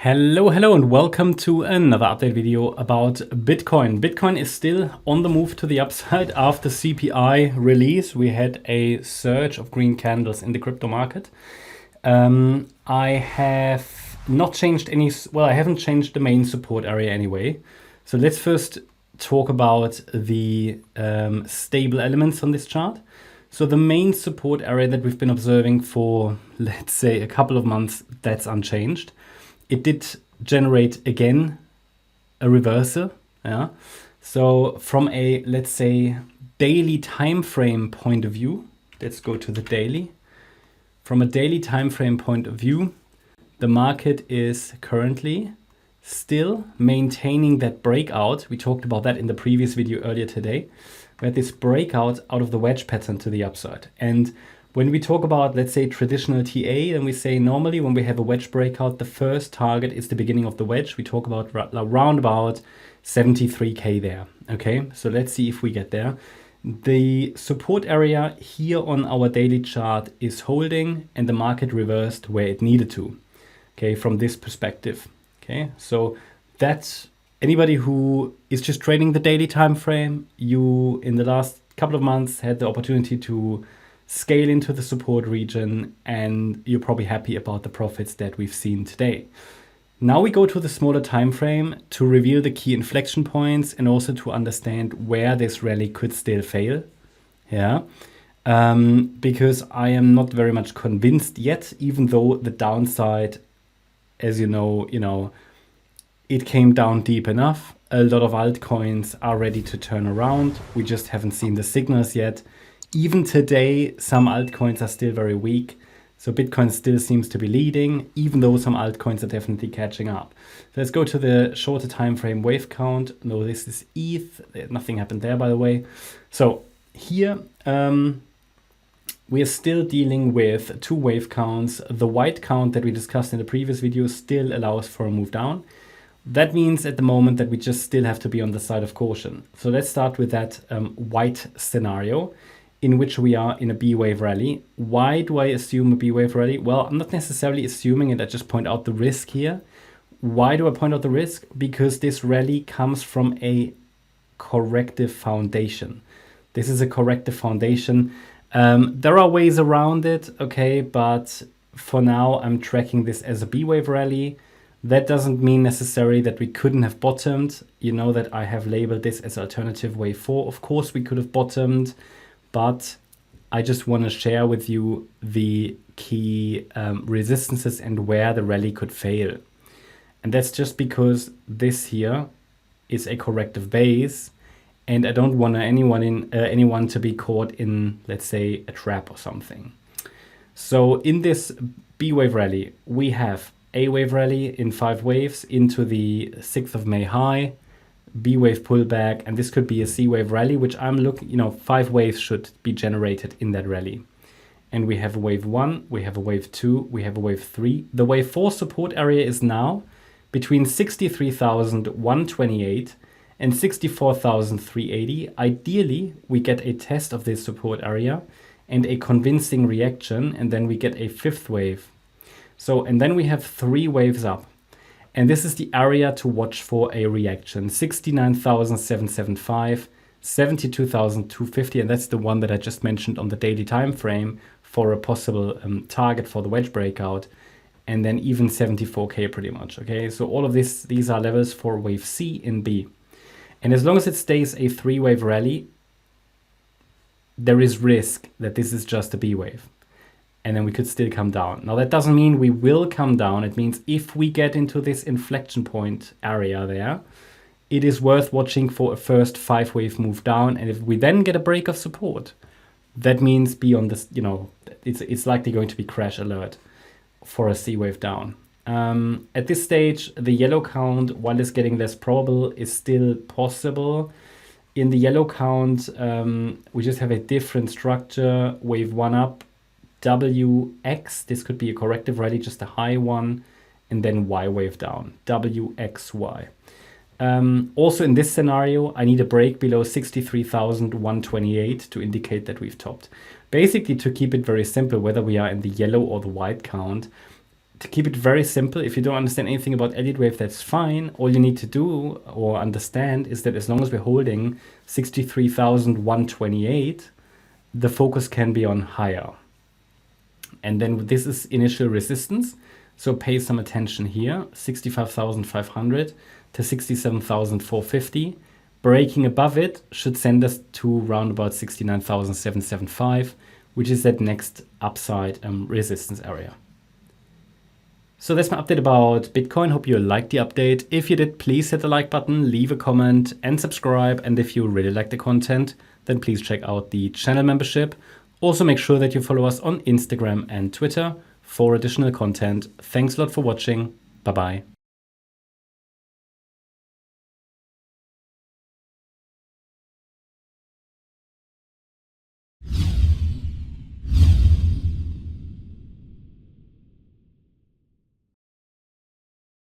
Hello and welcome to another update video about Bitcoin. Bitcoin is still on the move to the upside. After CPI release, we had a surge of green candles in the crypto market. I have not changed I haven't changed the main support area anyway. So let's first talk about the stable elements on this chart. So the main support area that we've been observing for, let's say, a couple of months, that's unchanged. It did generate again a reversal. Yeah. So from a, let's say, daily time frame point of view, let's go to the daily. From a daily time frame point of view, the market is currently still maintaining that breakout. We talked about that in the previous video earlier today. We had this breakout out of the wedge pattern to the upside. And when we talk about, let's say, traditional TA, then we say normally when we have a wedge breakout, the first target is the beginning of the wedge. We talk about around about 73K there. Okay, so let's see if we get there. The support area here on our daily chart is holding and the market reversed where it needed to. Okay, from this perspective. Okay, so that's anybody who is just trading the daily time frame, you in the last couple of months had the opportunity to scale into the support region, and you're probably happy about the profits that we've seen today. Now we go to the smaller time frame to reveal the key inflection points and also to understand where this rally could still fail. Yeah, because I am not very much convinced yet, even though the downside, as you know, it came down deep enough. A lot of altcoins are ready to turn around. We just haven't seen the signals yet. Even today, some altcoins are still very weak. So Bitcoin still seems to be leading, even though some altcoins are definitely catching up. So let's go to the shorter time frame wave count. No, this is ETH. Nothing happened there, by the way. So here, we are still dealing with two wave counts. The white count that we discussed in the previous video still allows for a move down. That means at the moment that we just still have to be on the side of caution. So let's start with that white scenario, in which we are in a B-wave rally. Why do I assume a B-wave rally? Well, I'm not necessarily assuming it, I just point out the risk here. Why do I point out the risk? Because this rally comes from a corrective foundation. This is a corrective foundation. There are ways around it, okay, but for now I'm tracking this as a B-wave rally. That doesn't mean necessarily that we couldn't have bottomed. You know that I have labeled this as alternative wave 4. Of course we could have bottomed, but I just want to share with you the key resistances and where the rally could fail. And that's just because this here is a corrective base, and I don't want anyone to be caught in, let's say, a trap or something. So in this B wave rally, we have A wave rally in 5 waves into the 6th of May high, B wave pullback, and this could be a C wave rally, which I'm looking, 5 waves should be generated in that rally. And we have a wave 1, we have a wave 2, we have a wave 3. The wave 4 support area is now between 63,128 and 64,380. Ideally, we get a test of this support area and a convincing reaction, and then we get a 5th wave. So, and then we have 3 waves up. And this is the area to watch for a reaction. 69,775, 72,250, and that's the one that I just mentioned on the daily time frame for a possible target for the wedge breakout, and then even 74K pretty much. Okay, so all of these are levels for wave C in B. And as long as it stays a 3-wave rally, there is risk that this is just a B wave. And then we could still come down. Now that doesn't mean we will come down. It means if we get into this inflection point area there, it is worth watching for a first 5-wave move down. And if we then get a break of support, that means beyond this, it's likely going to be crash alert for a C wave down. At this stage, the yellow count, while it's getting less probable, is still possible. In the yellow count, we just have a different structure. Wave 1 up, WX, this could be a corrective rally, just a high one, and then Y wave down, WXY. Also in this scenario, I need a break below 63,128 to indicate that we've topped. Basically, to keep it very simple, whether we are in the yellow or the white count, to keep it very simple, if you don't understand anything about Elliott Wave, that's fine. All you need to do or understand is that as long as we're holding 63,128, the focus can be on higher. And then this is initial resistance. So pay some attention here, 65,500 to 67,450. Breaking above it should send us to round about 69,775, which is that next upside resistance area. So that's my update about Bitcoin. Hope you liked the update. If you did, please hit the like button, leave a comment and subscribe. And if you really like the content, then please check out the channel membership. Also make sure that you follow us on Instagram and Twitter for additional content. Thanks a lot for watching. Bye-bye.